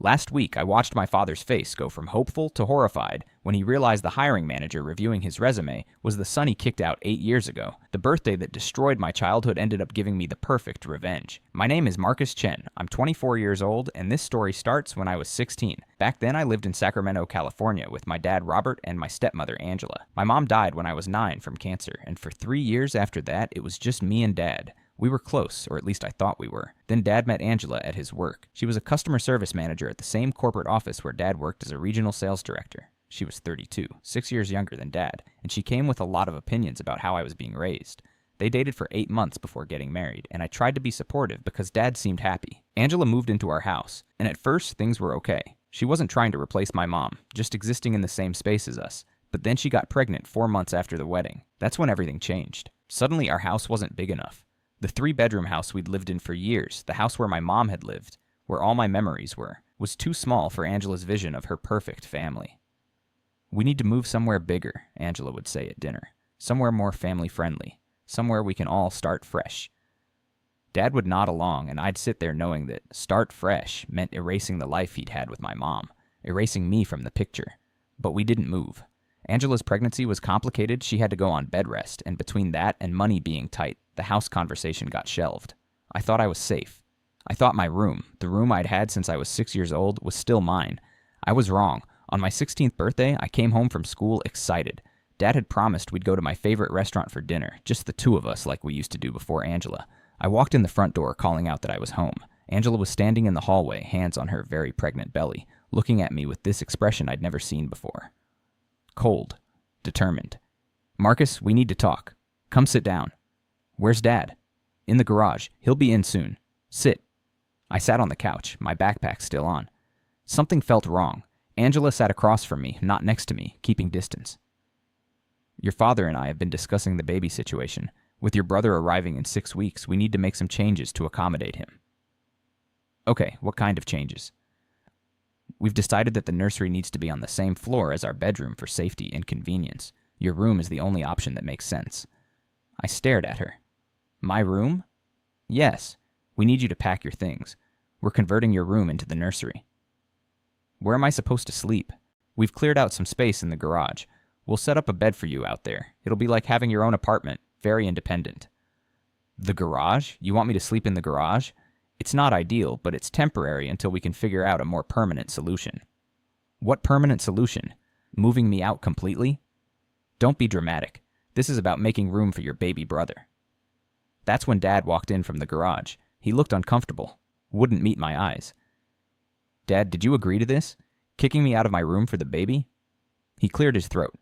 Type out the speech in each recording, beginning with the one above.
Last week, I watched my father's face go from hopeful to horrified when he realized the hiring manager reviewing his resume was the son he kicked out 8 years ago. The birthday that destroyed my childhood ended up giving me the perfect revenge. My name is Marcus Chen. I'm 24 years old, and this story starts when I was 16. Back then, I lived in Sacramento, California with my dad Robert and my stepmother Angela. My mom died when I was 9 from cancer, and for 3 years after that, it was just me and dad. We were close, or at least I thought we were. Then Dad met Angela at his work. She was a customer service manager at the same corporate office where Dad worked as a regional sales director. She was 32, 6 years younger than Dad, and she came with a lot of opinions about how I was being raised. They dated for 8 months before getting married, and I tried to be supportive because Dad seemed happy. Angela moved into our house, and at first things were okay. She wasn't trying to replace my mom, just existing in the same space as us. But then she got pregnant 4 months after the wedding. That's when everything changed. Suddenly our house wasn't big enough. The 3-bedroom house we'd lived in for years, the house where my mom had lived, where all my memories were, was too small for Angela's vision of her perfect family. "We need to move somewhere bigger," Angela would say at dinner. "Somewhere more family-friendly. Somewhere we can all start fresh." Dad would nod along, and I'd sit there knowing that start fresh meant erasing the life he'd had with my mom, erasing me from the picture. But we didn't move. Angela's pregnancy was complicated. She had to go on bed rest, and between that and money being tight, the house conversation got shelved. I thought I was safe. I thought my room, the room I'd had since I was 6 years old, was still mine. I was wrong. On my 16th birthday, I came home from school excited. Dad had promised we'd go to my favorite restaurant for dinner, just the two of us like we used to do before Angela. I walked in the front door calling out that I was home. Angela was standing in the hallway, hands on her very pregnant belly, looking at me with this expression I'd never seen before. Cold. Determined. "Marcus, we need to talk. Come sit down." "Where's Dad?" "In the garage. He'll be in soon. Sit." I sat on the couch, my backpack still on. Something felt wrong. Angela sat across from me, not next to me, keeping distance. "Your father and I have been discussing the baby situation. With your brother arriving in 6 weeks, we need to make some changes to accommodate him." "Okay, what kind of changes?" "We've decided that the nursery needs to be on the same floor as our bedroom for safety and convenience. Your room is the only option that makes sense." I stared at her. "My room?" "Yes. We need you to pack your things. We're converting your room into the nursery." "Where am I supposed to sleep?" "We've cleared out some space in the garage. We'll set up a bed for you out there. It'll be like having your own apartment, very independent." "The garage? You want me to sleep in the garage?" "It's not ideal, but it's temporary until we can figure out a more permanent solution." "What permanent solution? Moving me out completely?" "Don't be dramatic. This is about making room for your baby brother." That's when Dad walked in from the garage. He looked uncomfortable. Wouldn't meet my eyes. "Dad, did you agree to this? Kicking me out of my room for the baby?" He cleared his throat.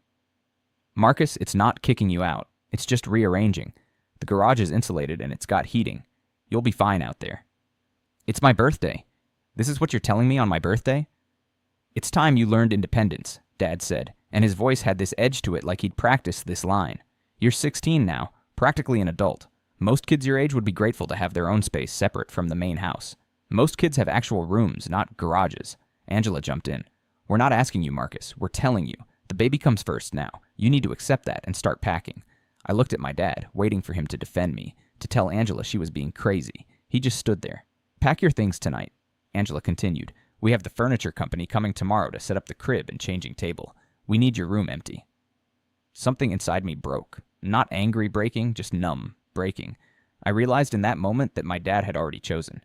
"Marcus, it's not kicking you out. It's just rearranging. The garage is insulated and it's got heating. You'll be fine out there." "It's my birthday. This is what you're telling me on my birthday?" "It's time you learned independence," Dad said, and his voice had this edge to it like he'd practiced this line. "You're 16 now, practically an adult. Most kids your age would be grateful to have their own space separate from the main house. Most kids have actual rooms, not garages." Angela jumped in. "We're not asking you, Marcus. We're telling you. The baby comes first now. You need to accept that and start packing." I looked at my dad, waiting for him to defend me, to tell Angela she was being crazy. He just stood there. "Pack your things tonight," Angela continued. "We have the furniture company coming tomorrow to set up the crib and changing table. We need your room empty." Something inside me broke. Not angry breaking, just numb breaking. I realized in that moment that my dad had already chosen.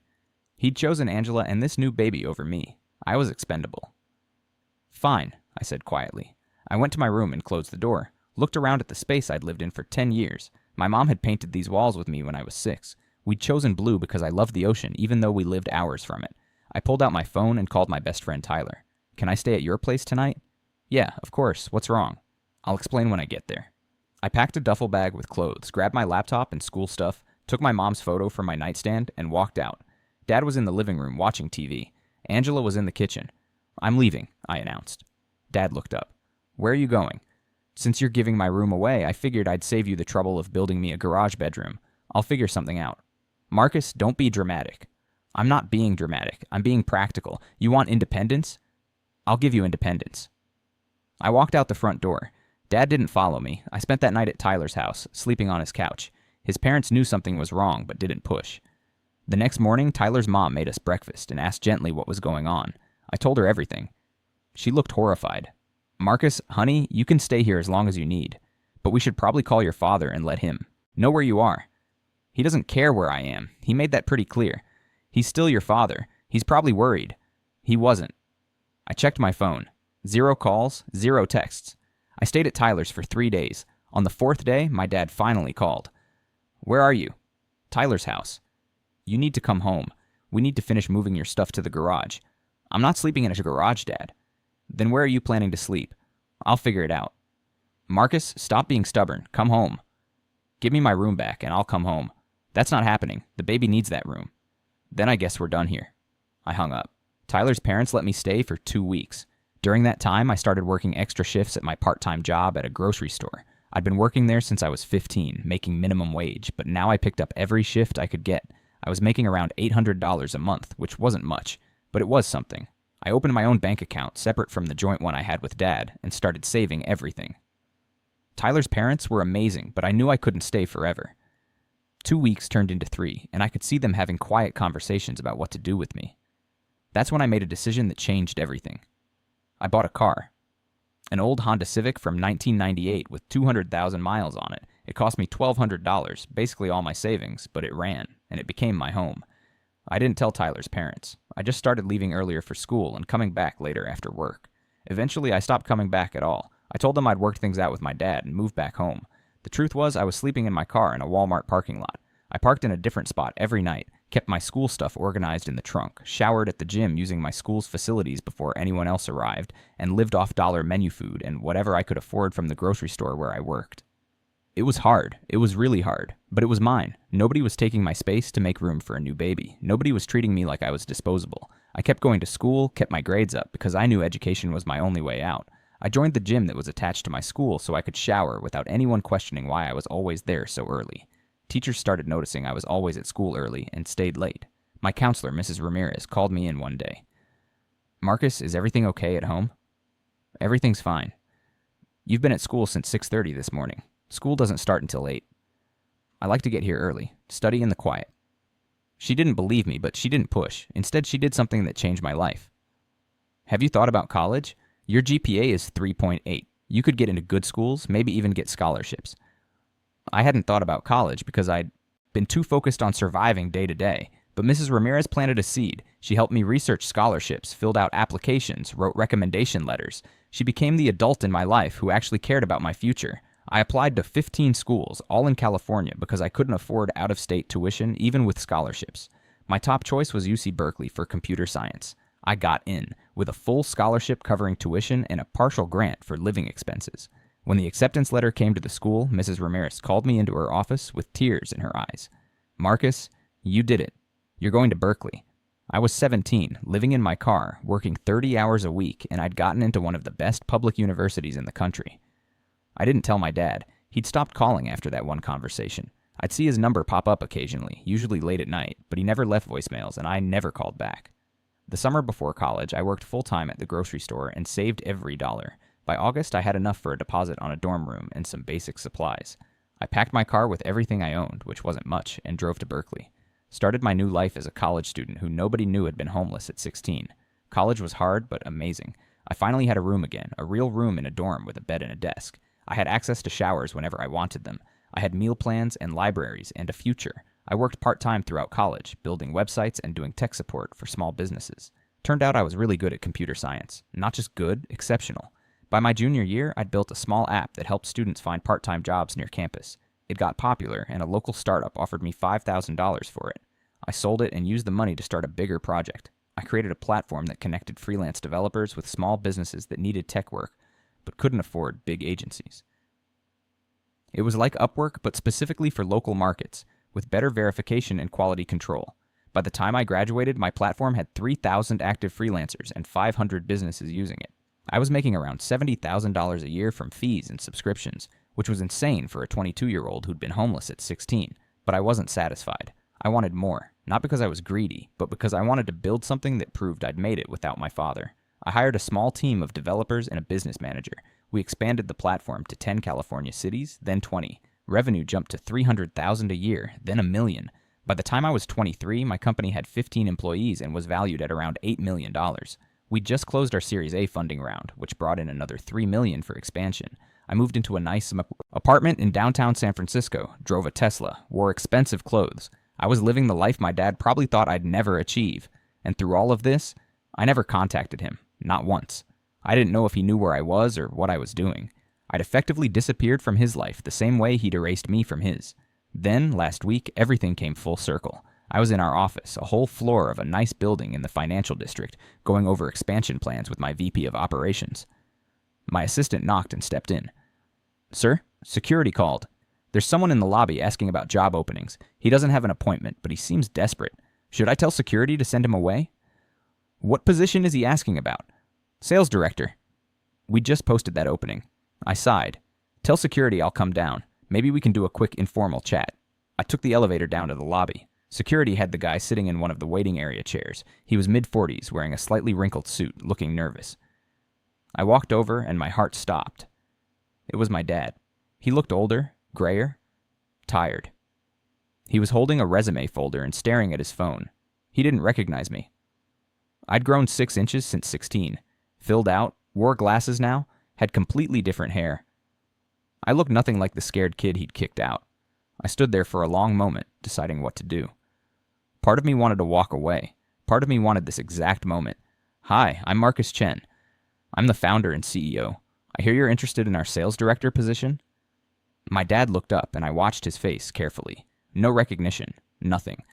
He'd chosen Angela and this new baby over me. I was expendable. "Fine," I said quietly. I went to my room and closed the door, looked around at the space I'd lived in for 10 years. My mom had painted these walls with me when I was 6. We'd chosen blue because I loved the ocean, even though we lived hours from it. I pulled out my phone and called my best friend Tyler. "Can I stay at your place tonight?" "Yeah, of course. What's wrong?" "I'll explain when I get there." I packed a duffel bag with clothes, grabbed my laptop and school stuff, took my mom's photo from my nightstand, and walked out. Dad was in the living room watching TV. Angela was in the kitchen. "I'm leaving," I announced. Dad looked up. "Where are you going?" "Since you're giving my room away, I figured I'd save you the trouble of building me a garage bedroom. I'll figure something out." "Marcus, don't be dramatic." "I'm not being dramatic. I'm being practical. You want independence? I'll give you independence." I walked out the front door. Dad didn't follow me. I spent that night at Tyler's house, sleeping on his couch. His parents knew something was wrong, but didn't push. The next morning, Tyler's mom made us breakfast and asked gently what was going on. I told her everything. She looked horrified. Marcus, honey, you can stay here as long as you need, but we should probably call your father and let him know where you are. He doesn't care where I am. He made that pretty clear. He's still your father. He's probably worried. He wasn't. I checked my phone. 0 calls, 0 texts. I stayed at Tyler's for 3 days. On the 4th day, my dad finally called. Where are you? Tyler's house. You need to come home. We need to finish moving your stuff to the garage. I'm not sleeping in a garage, Dad. Then where are you planning to sleep? I'll figure it out. Marcus, stop being stubborn. Come home. Give me my room back and I'll come home. That's not happening. The baby needs that room. Then I guess we're done here. I hung up. Tyler's parents let me stay for 2 weeks. During that time, I started working extra shifts at my part-time job at a grocery store. I'd been working there since I was 15, making minimum wage, but now I picked up every shift I could get. I was making around $800 a month, which wasn't much, but it was something. I opened my own bank account, separate from the joint one I had with Dad, and started saving everything. Tyler's parents were amazing, but I knew I couldn't stay forever. 2 weeks turned into 3, and I could see them having quiet conversations about what to do with me. That's when I made a decision that changed everything. I bought a car. An old Honda Civic from 1998 with 200,000 miles on it. It cost me $1,200, basically all my savings, but it ran, and it became my home. I didn't tell Tyler's parents. I just started leaving earlier for school and coming back later after work. Eventually, I stopped coming back at all. I told them I'd worked things out with my dad and moved back home. The truth was, I was sleeping in my car in a Walmart parking lot. I parked in a different spot every night, kept my school stuff organized in the trunk, showered at the gym using my school's facilities before anyone else arrived, and lived off dollar menu food and whatever I could afford from the grocery store where I worked. It was hard. It was really hard. But it was mine. Nobody was taking my space to make room for a new baby. Nobody was treating me like I was disposable. I kept going to school, kept my grades up, because I knew education was my only way out. I joined the gym that was attached to my school so I could shower without anyone questioning why I was always there so early. Teachers started noticing I was always at school early and stayed late. My counselor, Mrs. Ramirez, called me in one day. Marcus, is everything okay at home? Everything's fine. You've been at school since 6:30 this morning. School doesn't start until 8. I like to get here early, study in the quiet. She didn't believe me, but she didn't push. Instead, she did something that changed my life. Have you thought about college? Your GPA is 3.8. You could get into good schools, maybe even get scholarships. I hadn't thought about college because I'd been too focused on surviving day to day. But Mrs. Ramirez planted a seed. She helped me research scholarships, filled out applications, wrote recommendation letters. She became the adult in my life who actually cared about my future. I applied to 15 schools, all in California, because I couldn't afford out-of-state tuition, even with scholarships. My top choice was UC Berkeley for computer science. I got in, with a full scholarship covering tuition and a partial grant for living expenses. When the acceptance letter came to the school, Mrs. Ramirez called me into her office with tears in her eyes. Marcus, you did it. You're going to Berkeley. I was 17, living in my car, working 30 hours a week, and I'd gotten into one of the best public universities in the country. I didn't tell my dad. He'd stopped calling after that one conversation. I'd see his number pop up occasionally, usually late at night, but he never left voicemails, and I never called back. The summer before college, I worked full-time at the grocery store and saved every dollar. By August, I had enough for a deposit on a dorm room and some basic supplies. I packed my car with everything I owned, which wasn't much, and drove to Berkeley. Started my new life as a college student who nobody knew had been homeless at 16. College was hard, but amazing. I finally had a room again, a real room in a dorm with a bed and a desk. I had access to showers whenever I wanted them. I had meal plans and libraries and a future. I worked part-time throughout college, building websites and doing tech support for small businesses. Turned out I was really good at computer science. Not just good, exceptional. By my junior year, I'd built a small app that helped students find part-time jobs near campus. It got popular, and a local startup offered me $5,000 for it. I sold it and used the money to start a bigger project. I created a platform that connected freelance developers with small businesses that needed tech work, but couldn't afford big agencies. It was like Upwork, but specifically for local markets, with better verification and quality control. By the time I graduated, my platform had 3,000 active freelancers and 500 businesses using it. I was making around $70,000 a year from fees and subscriptions, which was insane for a 22-year-old who'd been homeless at 16. But I wasn't satisfied. I wanted more, not because I was greedy, but because I wanted to build something that proved I'd made it without my father. I hired a small team of developers and a business manager. We expanded the platform to 10 California cities, then 20. Revenue jumped to $300,000 a year, then $1 million. By the time I was 23, my company had 15 employees and was valued at around $8 million. We just closed our Series A funding round, which brought in another $3 million for expansion. I moved into a nice apartment in downtown San Francisco, drove a Tesla, wore expensive clothes. I was living the life my dad probably thought I'd never achieve. And through all of this, I never contacted him, not once. I didn't know if he knew where I was or what I was doing. I'd effectively disappeared from his life the same way he'd erased me from his. Then, last week, everything came full circle. I was in our office, a whole floor of a nice building in the financial district, going over expansion plans with my VP of operations. My assistant knocked and stepped in. "Sir, security called. There's someone in the lobby asking about job openings. He doesn't have an appointment, but he seems desperate. Should I tell security to send him away?" "What position is he asking about?" "Sales director." "We just posted that opening." I sighed. "Tell security I'll come down. Maybe we can do a quick informal chat." I took the elevator down to the lobby. Security had the guy sitting in one of the waiting area chairs. He was mid-40s, wearing a slightly wrinkled suit, looking nervous. I walked over and my heart stopped. It was my dad. He looked older, grayer, tired. He was holding a resume folder and staring at his phone. He didn't recognize me. I'd grown 6 inches since 16, filled out, wore glasses now, had completely different hair. I looked nothing like the scared kid he'd kicked out. I stood there for a long moment, deciding what to do. Part of me wanted to walk away. Part of me wanted this exact moment. "Hi, I'm Marcus Chen. I'm the founder and CEO. I hear you're interested in our sales director position?" My dad looked up, and I watched his face carefully. No recognition. Nothing.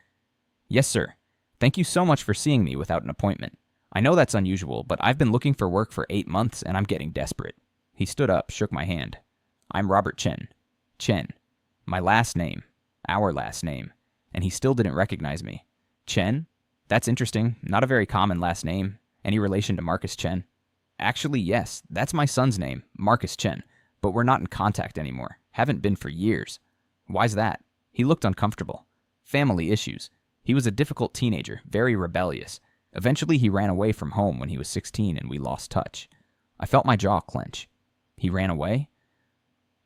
"Yes, sir. Thank you so much for seeing me without an appointment. I know that's unusual, but I've been looking for work for 8 months, and I'm getting desperate." He stood up, shook my hand. "I'm Robert Chen. Chen. My last name. Our last name." And he still didn't recognize me. "Chen? That's interesting. Not a very common last name. Any relation to Marcus Chen?" "Actually, yes. That's my son's name, Marcus Chen. But we're not in contact anymore. Haven't been for years." "Why's that?" He looked uncomfortable. "Family issues. He was a difficult teenager, very rebellious. Eventually he ran away from home when he was 16 and we lost touch." I felt my jaw clench. "He ran away?"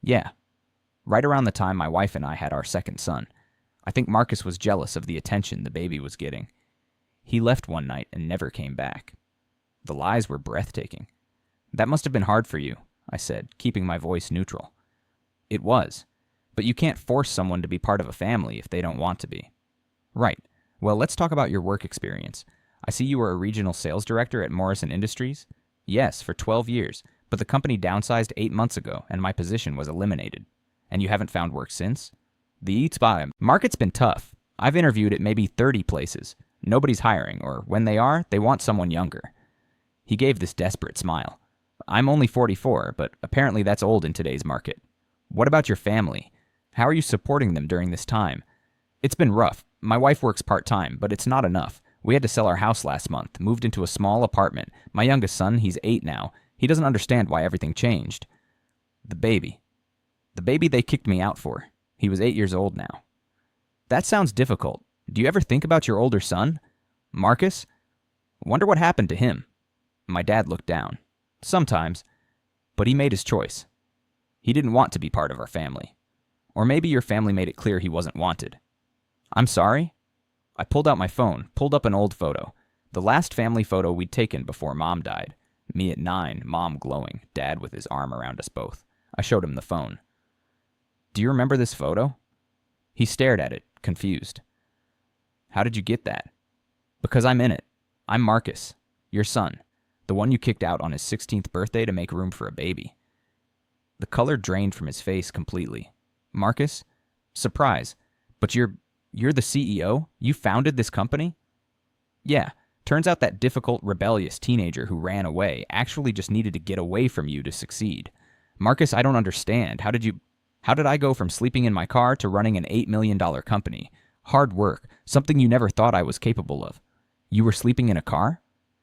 "Yeah. Right around the time my wife and I had our second son. I think Marcus was jealous of the attention the baby was getting. He left one night and never came back." The lies were breathtaking. "That must have been hard for you," I said, keeping my voice neutral. "It was. But you can't force someone to be part of a family if they don't want to be." "Right. Well, let's talk about your work experience. I see you were a regional sales director at Morrison Industries?" "Yes, for 12 years, but the company downsized 8 months ago and my position was eliminated." "And you haven't found work since?" "The eats by. Market's been tough. I've interviewed at maybe 30 places. Nobody's hiring, or when they are, they want someone younger." He gave this desperate smile. "I'm only 44, but apparently that's old in today's market. What about your family? How are you supporting them during this time?" "It's been rough. My wife works part-time, but it's not enough. We had to sell our house last month, moved into a small apartment. My youngest son, he's 8 now. He doesn't understand why everything changed." "The baby. The baby they kicked me out for. He was 8 years old now." "That sounds difficult. Do you ever think about your older son? Marcus? Wonder what happened to him?" My dad looked down. "Sometimes. But he made his choice. He didn't want to be part of our family. Or maybe your family made it clear he wasn't wanted." "I'm sorry?" I pulled out my phone, pulled up an old photo. The last family photo we'd taken before Mom died. Me at 9, Mom glowing, Dad with his arm around us both. I showed him the phone. "Do you remember this photo?" He stared at it, confused. "How did you get that?" "Because I'm in it. I'm Marcus, your son, the one you kicked out on his 16th birthday to make room for a baby." The color drained from his face completely. "Marcus? Surprise. But you're the CEO? You founded this company?" "Yeah. Turns out that difficult, rebellious teenager who ran away actually just needed to get away from you to succeed. Marcus, I don't understand. How did I go from sleeping in my car to running an $8 million company? Hard work, something you never thought I was capable of." "You were sleeping in a car?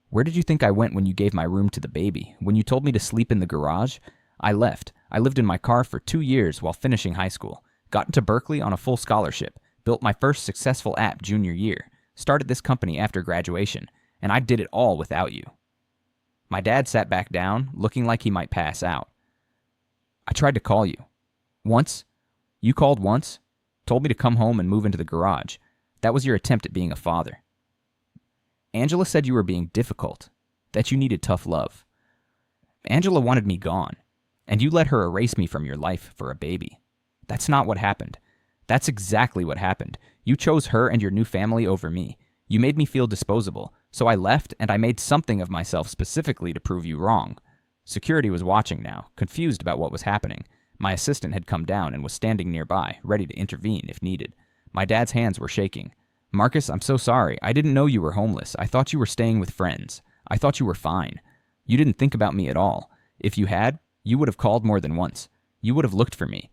Where did you think I went when you gave my room to the baby? When you told me to sleep in the garage? I left. I lived in my car for 2 years while finishing high school. Got into Berkeley on a full scholarship. Built my first successful app junior year. Started this company after graduation. And I did it all without you." My dad sat back down, looking like he might pass out. "I tried to call you. Once. You called once. Told me to come home and move into the garage. That was your attempt at being a father. Angela said you were being difficult. that you needed tough love. Angela wanted me gone, and you let her erase me from your life for a baby. That's not what happened. That's exactly what happened. You chose her and your new family over me. You made me feel disposable, so I left and I made something of myself specifically to prove you wrong. Security was watching now, confused about what was happening. My assistant had come down and was standing nearby, ready to intervene if needed. My dad's hands were shaking. Marcus, I'm so sorry. I didn't know you were homeless. I thought you were staying with friends. I thought you were fine. You didn't think about me at all. If you had, you would have called more than once. You would have looked for me.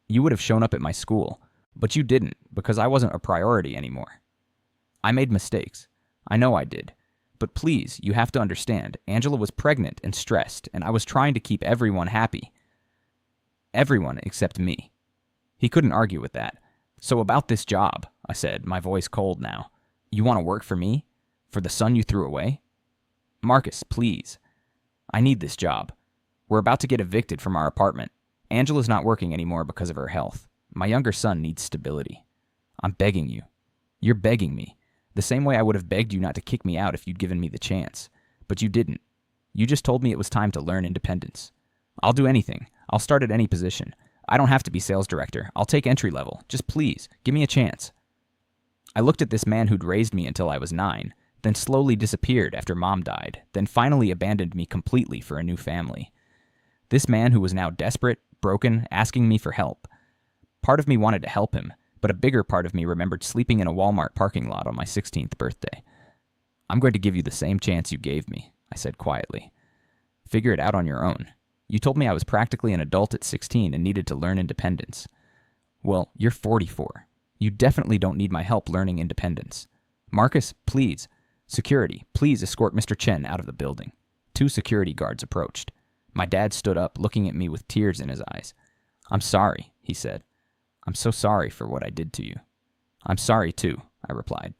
You would have shown up at my school. But you didn't, because I wasn't a priority anymore. I made mistakes. I know I did. But please, you have to understand, Angela was pregnant and stressed, and I was trying to keep everyone happy. Everyone except me. He couldn't argue with that. So about this job, I said, my voice cold now. You want to work for me? For the son you threw away? Marcus, please. I need this job. We're about to get evicted from our apartment. Angela's not working anymore because of her health. My younger son needs stability. I'm begging you. You're begging me. The same way I would have begged you not to kick me out if you'd given me the chance. But you didn't. You just told me it was time to learn independence. I'll do anything. I'll start at any position. I don't have to be sales director. I'll take entry level. Just please, give me a chance. I looked at this man who'd raised me until I was 9, then slowly disappeared after Mom died, then finally abandoned me completely for a new family. This man who was now desperate, broken, asking me for help. Part of me wanted to help him, but a bigger part of me remembered sleeping in a Walmart parking lot on my 16th birthday. I'm going to give you the same chance you gave me, I said quietly. Figure it out on your own. You told me I was practically an adult at 16 and needed to learn independence. Well, you're 44. You definitely don't need my help learning independence. Marcus, please. Security, please escort Mr. Chen out of the building. 2 security guards approached. My dad stood up, looking at me with tears in his eyes. I'm sorry, he said. I'm so sorry for what I did to you. I'm sorry too, I replied.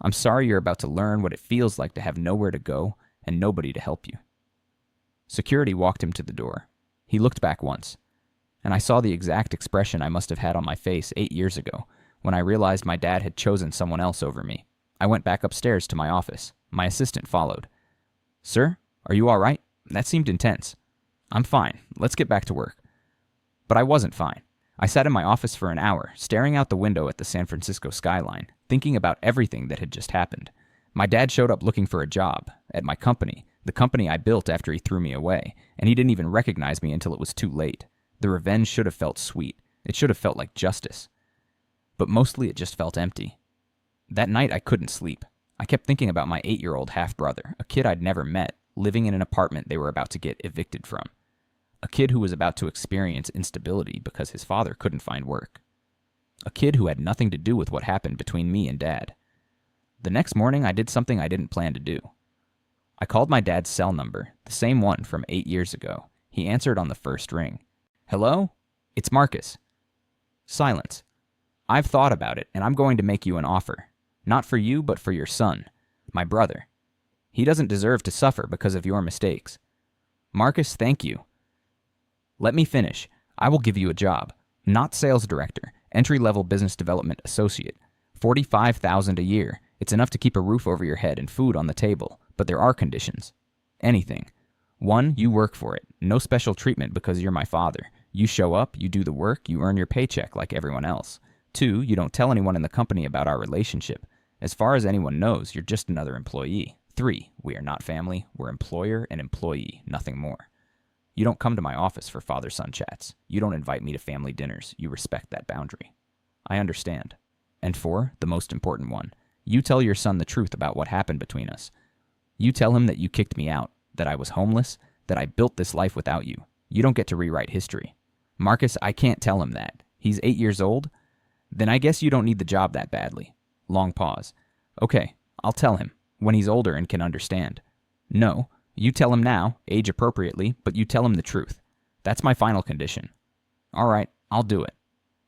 I'm sorry you're about to learn what it feels like to have nowhere to go and nobody to help you. Security walked him to the door. He looked back once, and I saw the exact expression I must have had on my face 8 years ago when I realized my dad had chosen someone else over me. I went back upstairs to my office. My assistant followed. Sir, are you all right? That seemed intense. I'm fine. Let's get back to work. But I wasn't fine. I sat in my office for an hour, staring out the window at the San Francisco skyline, thinking about everything that had just happened. My dad showed up looking for a job at my company, the company I built after he threw me away, and he didn't even recognize me until it was too late. The revenge should have felt sweet. It should have felt like justice. But mostly it just felt empty. That night I couldn't sleep. I kept thinking about my 8-year-old half-brother, a kid I'd never met, living in an apartment they were about to get evicted from. A kid who was about to experience instability because his father couldn't find work. A kid who had nothing to do with what happened between me and Dad. The next morning I did something I didn't plan to do. I called my dad's cell number, the same one from 8 years ago. He answered on the first ring. Hello? It's Marcus. Silence. I've thought about it, and I'm going to make you an offer. Not for you, but for your son, my brother. He doesn't deserve to suffer because of your mistakes. Marcus, thank you. Let me finish. I will give you a job. Not sales director, entry-level business development associate. $45,000 a year. It's enough to keep a roof over your head and food on the table, but there are conditions. Anything. 1, you work for it. No special treatment because you're my father. You show up, you do the work, you earn your paycheck like everyone else. 2, you don't tell anyone in the company about our relationship. As far as anyone knows, you're just another employee. 3, we are not family. We're employer and employee, nothing more. You don't come to my office for father-son chats. You don't invite me to family dinners. You respect that boundary. I understand. And 4, the most important one, you tell your son the truth about what happened between us. You tell him that you kicked me out, that I was homeless, that I built this life without you. You don't get to rewrite history. Marcus, I can't tell him that. He's 8 years old. Then I guess you don't need the job that badly. Long pause. Okay, I'll tell him, when he's older and can understand. No, you tell him now, age appropriately, but you tell him the truth. That's my final condition. All right, I'll do it.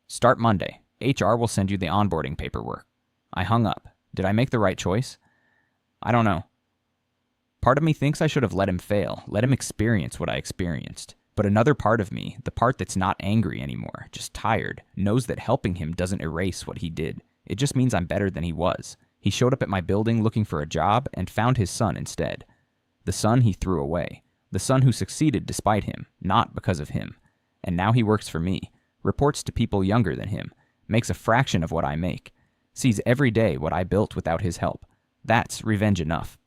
Start Monday. HR will send you the onboarding paperwork. I hung up. Did I make the right choice? I don't know. Part of me thinks I should have let him fail, let him experience what I experienced. But another part of me, the part that's not angry anymore, just tired, knows that helping him doesn't erase what he did. It just means I'm better than he was. He showed up at my building looking for a job and found his son instead. The son he threw away. The son who succeeded despite him, not because of him. And now he works for me, reports to people younger than him, makes a fraction of what I make, sees every day what I built without his help. That's revenge enough.